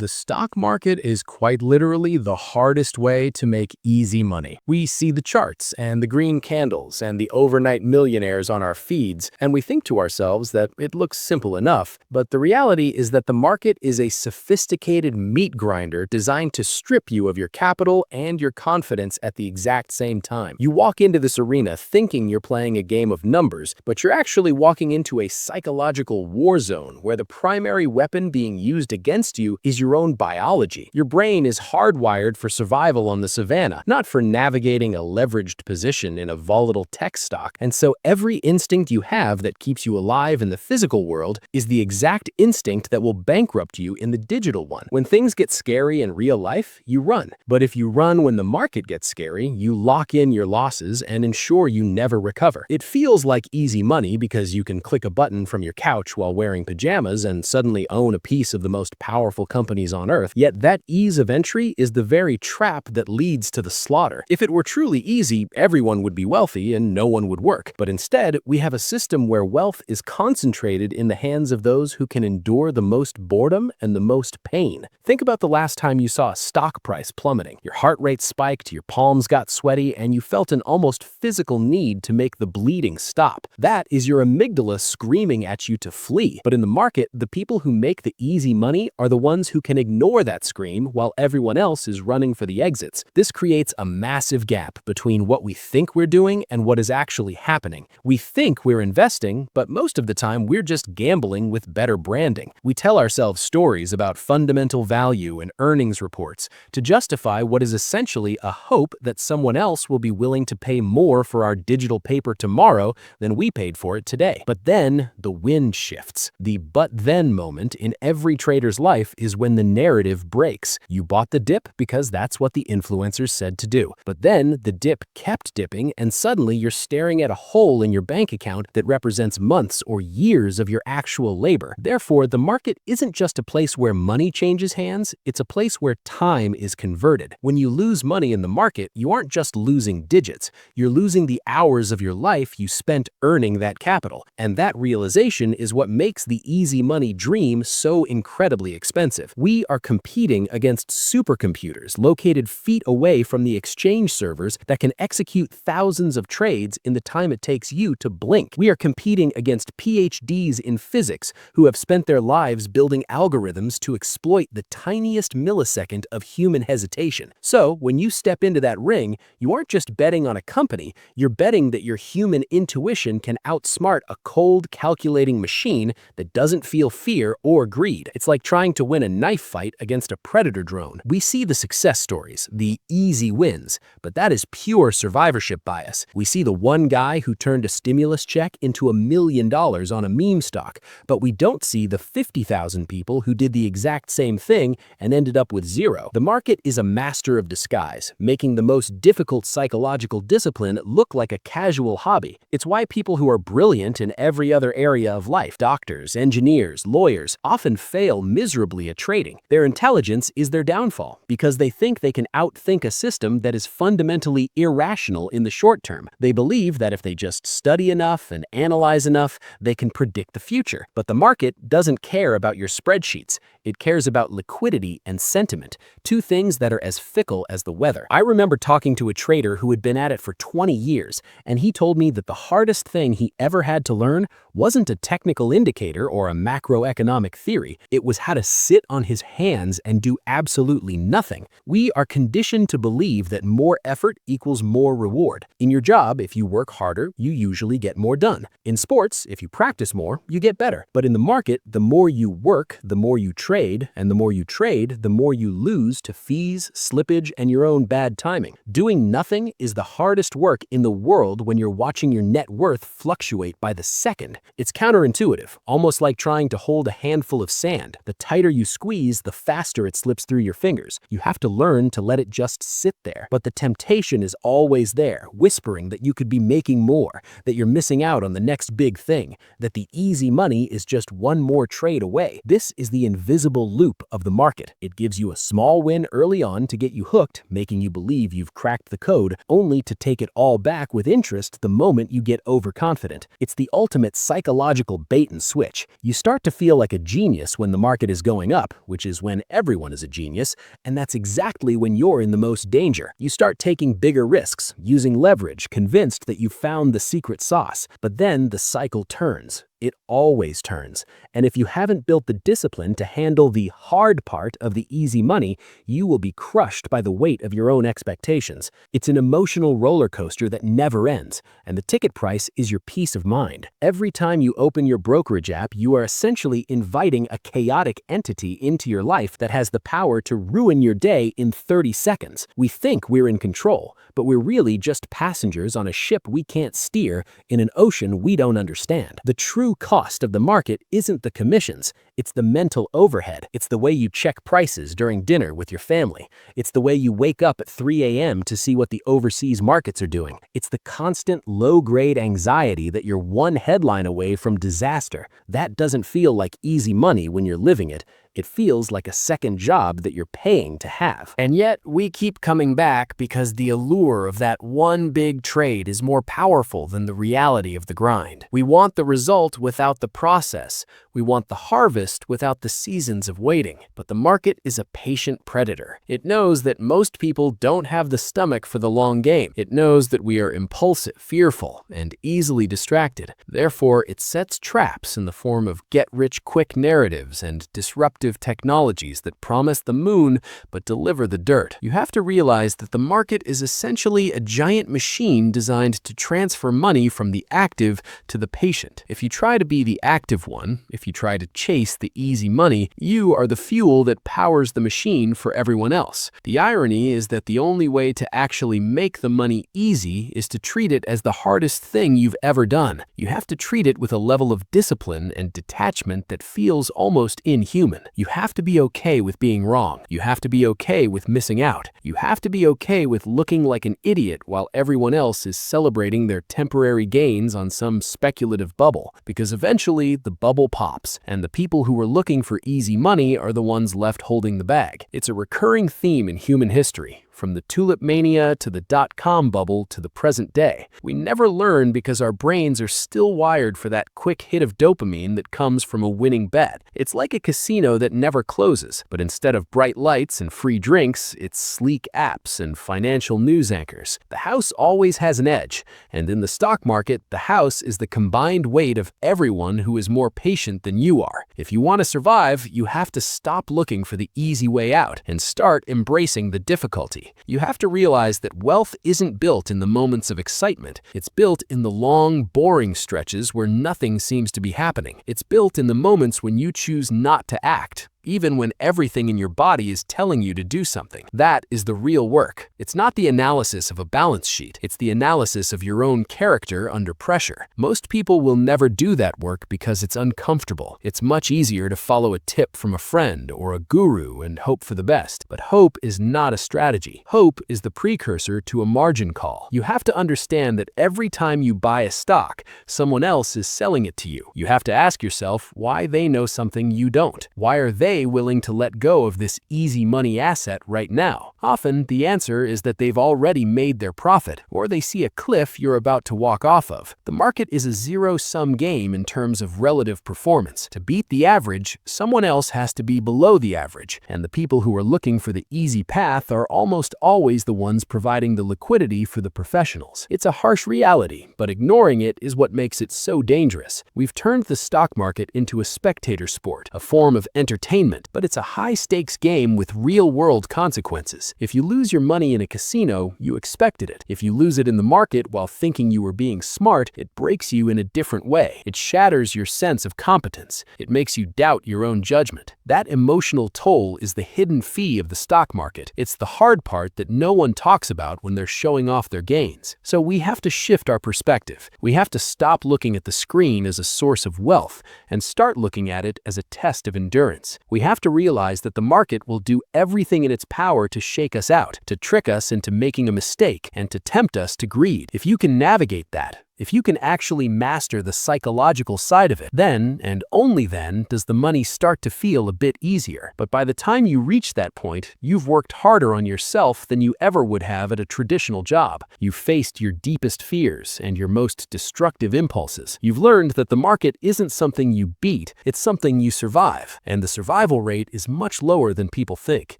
The stock market is quite literally the hardest way to make easy money. We see the charts and the green candles and the overnight millionaires on our feeds, and we think to ourselves that it looks simple enough. But the reality is that the market is a sophisticated meat grinder designed to strip you of your capital and your confidence at the exact same time. You walk into this arena thinking you're playing a game of numbers, but you're actually walking into a psychological war zone where the primary weapon being used against you is your own biology. Your brain is hardwired for survival on the savannah, not for navigating a leveraged position in a volatile tech stock. And so every instinct you have that keeps you alive in the physical world is the exact instinct that will bankrupt you in the digital one. When things get scary in real life, you run. But if you run when the market gets scary, you lock in your losses and ensure you never recover. It feels like easy money because you can click a button from your couch while wearing pajamas and suddenly own a piece of the most powerful companies on earth, yet that ease of entry is the very trap that leads to the slaughter. If it were truly easy, everyone would be wealthy and no one would work. But instead, we have a system where wealth is concentrated in the hands of those who can endure the most boredom and the most pain. Think about the last time you saw a stock price plummeting. Your heart rate spiked, your palms got sweaty, and you felt an almost physical need to make the bleeding stop. That is your amygdala screaming at you to flee. But in the market, the people who make the easy money are the ones who can ignore that scream while everyone else is running for the exits. This creates a massive gap between what we think we're doing and what is actually happening. We think we're investing, but most of the time we're just gambling with better branding. We tell ourselves stories about fundamental value and earnings reports to justify what is essentially a hope that someone else will be willing to pay more for our digital paper tomorrow than we paid for it today. But then the wind shifts. The but then moment in every trader's life is when the narrative breaks. You bought the dip because that's what the influencers said to do. But then the dip kept dipping and suddenly you're staring at a hole in your bank account that represents months or years of your actual labor. Therefore, the market isn't just a place where money changes hands, it's a place where time is converted. When you lose money in the market, you aren't just losing digits, you're losing the hours of your life you spent earning that capital. And that realization is what makes the easy money dream so incredibly expensive. We are competing against supercomputers located feet away from the exchange servers that can execute thousands of trades in the time it takes you to blink. We are competing against PhDs in physics who have spent their lives building algorithms to exploit the tiniest millisecond of human hesitation. So, when you step into that ring, you aren't just betting on a company, you're betting that your human intuition can outsmart a cold, calculating machine that doesn't feel fear or greed. It's like trying to win a knife fight against a predator drone. We see the success stories, the easy wins, but that is pure survivorship bias. We see the one guy who turned a stimulus check into $1 million on a meme stock, but we don't see the 50,000 people who did the exact same thing and ended up with zero. The market is a master of disguise, making the most difficult psychological discipline look like a casual hobby. It's why people who are brilliant in every other area of life, doctors, engineers, lawyers, often fail miserably at trading. Their intelligence is their downfall because they think they can outthink a system that is fundamentally irrational in the short term. They believe that if they just study enough and analyze enough, they can predict the future. But the market doesn't care about your spreadsheets. It cares about liquidity and sentiment, two things that are as fickle as the weather. I remember talking to a trader who had been at it for 20 years, and he told me that the hardest thing he ever had to learn wasn't a technical indicator or a macroeconomic theory. It was how to sit on his hands and do absolutely nothing. We are conditioned to believe that more effort equals more reward. In your job, if you work harder, you usually get more done. In sports, if you practice more, you get better. But in the market, the more you work, the more you trade, and the more you trade, the more you lose to fees, slippage, and your own bad timing. Doing nothing is the hardest work in the world when you're watching your net worth fluctuate by the second. It's counterintuitive, almost like trying to hold a handful of sand. The tighter you squeeze, the faster it slips through your fingers. You have to learn to let it just sit there. But the temptation is always there, whispering that you could be making more, that you're missing out on the next big thing, that the easy money is just one more trade away. This is the invisible invisible loop of the market. It gives you a small win early on to get you hooked, making you believe you've cracked the code, only to take it all back with interest the moment you get overconfident. It's the ultimate psychological bait and switch. You start to feel like a genius when the market is going up, which is when everyone is a genius, and that's exactly when you're in the most danger. You start taking bigger risks, using leverage, convinced that you've found the secret sauce. But then the cycle turns. It always turns. And if you haven't built the discipline to handle the hard part of the easy money, you will be crushed by the weight of your own expectations. It's an emotional roller coaster that never ends, and the ticket price is your peace of mind. Every time you open your brokerage app, you are essentially inviting a chaotic entity into your life that has the power to ruin your day in 30 seconds. We think we're in control, but we're really just passengers on a ship we can't steer in an ocean we don't understand. The true cost of the market isn't the commissions, it's the mental overhead. It's the way you check prices during dinner with your family. It's the way you wake up at 3 a.m. to see what the overseas markets are doing. It's the constant low-grade anxiety that you're one headline away from disaster. That doesn't feel like easy money when you're living it. It feels like a second job that you're paying to have. And yet, we keep coming back because the allure of that one big trade is more powerful than the reality of the grind. We want the result without the process. We want the harvest without the seasons of waiting. But the market is a patient predator. It knows that most people don't have the stomach for the long game. It knows that we are impulsive, fearful, and easily distracted. Therefore, it sets traps in the form of get-rich-quick narratives and disruptive technologies that promise the moon but deliver the dirt. You have to realize that the market is essentially a giant machine designed to transfer money from the active to the patient. If you try to be the active one, if you try to chase the easy money, you are the fuel that powers the machine for everyone else. The irony is that the only way to actually make the money easy is to treat it as the hardest thing you've ever done. You have to treat it with a level of discipline and detachment that feels almost inhuman. You have to be okay with being wrong. You have to be okay with missing out. You have to be okay with looking like an idiot while everyone else is celebrating their temporary gains on some speculative bubble. Because eventually the bubble pops, and the people who are looking for easy money are the ones left holding the bag. It's a recurring theme in human history. From the tulip mania to the dot-com bubble to the present day. We never learn because our brains are still wired for that quick hit of dopamine that comes from a winning bet. It's like a casino that never closes, but instead of bright lights and free drinks, it's sleek apps and financial news anchors. The house always has an edge, and in the stock market, the house is the combined weight of everyone who is more patient than you are. If you want to survive, you have to stop looking for the easy way out and start embracing the difficulty. You have to realize that wealth isn't built in the moments of excitement. It's built in the long, boring stretches where nothing seems to be happening. It's built in the moments when you choose not to act, even when everything in your body is telling you to do something. That is the real work. It's not the analysis of a balance sheet. It's the analysis of your own character under pressure. Most people will never do that work because it's uncomfortable. It's much easier to follow a tip from a friend or a guru and hope for the best. But hope is not a strategy. Hope is the precursor to a margin call. You have to understand that every time you buy a stock, someone else is selling it to you. You have to ask yourself why they know something you don't. Why are they willing to let go of this easy money asset right now? Often, the answer is that they've already made their profit, or they see a cliff you're about to walk off of. The market is a zero-sum game in terms of relative performance. To beat the average, someone else has to be below the average, and the people who are looking for the easy path are almost always the ones providing the liquidity for the professionals. It's a harsh reality, but ignoring it is what makes it so dangerous. We've turned the stock market into a spectator sport, a form of entertainment, but it's a high-stakes game with real-world consequences. If you lose your money in a casino, you expected it. If you lose it in the market while thinking you were being smart, it breaks you in a different way. It shatters your sense of competence. It makes you doubt your own judgment. That emotional toll is the hidden fee of the stock market. It's the hard part that no one talks about when they're showing off their gains. So we have to shift our perspective. We have to stop looking at the screen as a source of wealth and start looking at it as a test of endurance. We have to realize that the market will do everything in its power to shake us out, to trick us into making a mistake, and to tempt us to greed. If you can navigate that, If you can actually master the psychological side of it, then, and only then, does the money start to feel a bit easier. But by the time you reach that point, you've worked harder on yourself than you ever would have at a traditional job. You've faced your deepest fears and your most destructive impulses. You've learned that the market isn't something you beat, it's something you survive. And the survival rate is much lower than people think.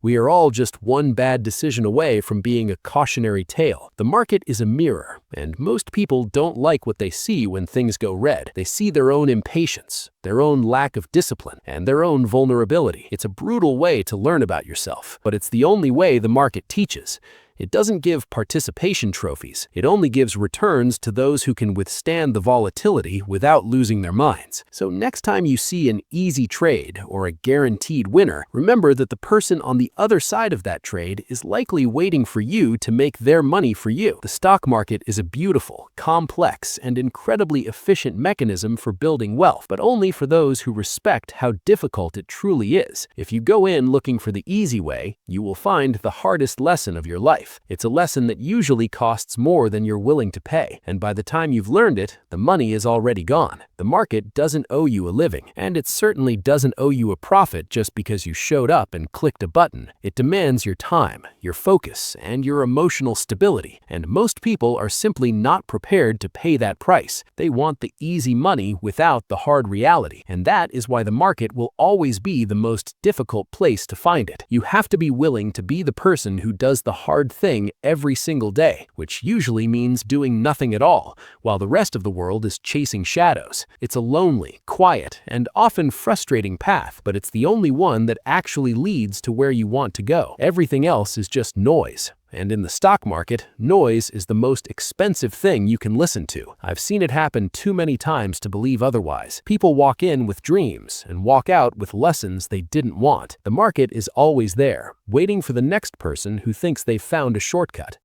We are all just one bad decision away from being a cautionary tale. The market is a mirror, and most people don't like what they see when things go red. They see their own impatience, their own lack of discipline, and their own vulnerability. It's a brutal way to learn about yourself, but it's the only way the market teaches. It doesn't give participation trophies. It only gives returns to those who can withstand the volatility without losing their minds. So next time you see an easy trade or a guaranteed winner, remember that the person on the other side of that trade is likely waiting for you to make their money for you. The stock market is a beautiful, complex, and incredibly efficient mechanism for building wealth, but only for those who respect how difficult it truly is. If you go in looking for the easy way, you will find the hardest lesson of your life. It's a lesson that usually costs more than you're willing to pay, and by the time you've learned it, the money is already gone. The market doesn't owe you a living, and it certainly doesn't owe you a profit just because you showed up and clicked a button. It demands your time, your focus, and your emotional stability, and most people are simply not prepared to pay that price. They want the easy money without the hard reality, and that is why the market will always be the most difficult place to find it. You have to be willing to be the person who does the hard thing every single day, which usually means doing nothing at all, while the rest of the world is chasing shadows. It's a lonely, quiet, and often frustrating path, but it's the only one that actually leads to where you want to go. Everything else is just noise. And in the stock market, noise is the most expensive thing you can listen to. I've seen it happen too many times to believe otherwise. People walk in with dreams and walk out with lessons they didn't want. The market is always there, waiting for the next person who thinks they've found a shortcut.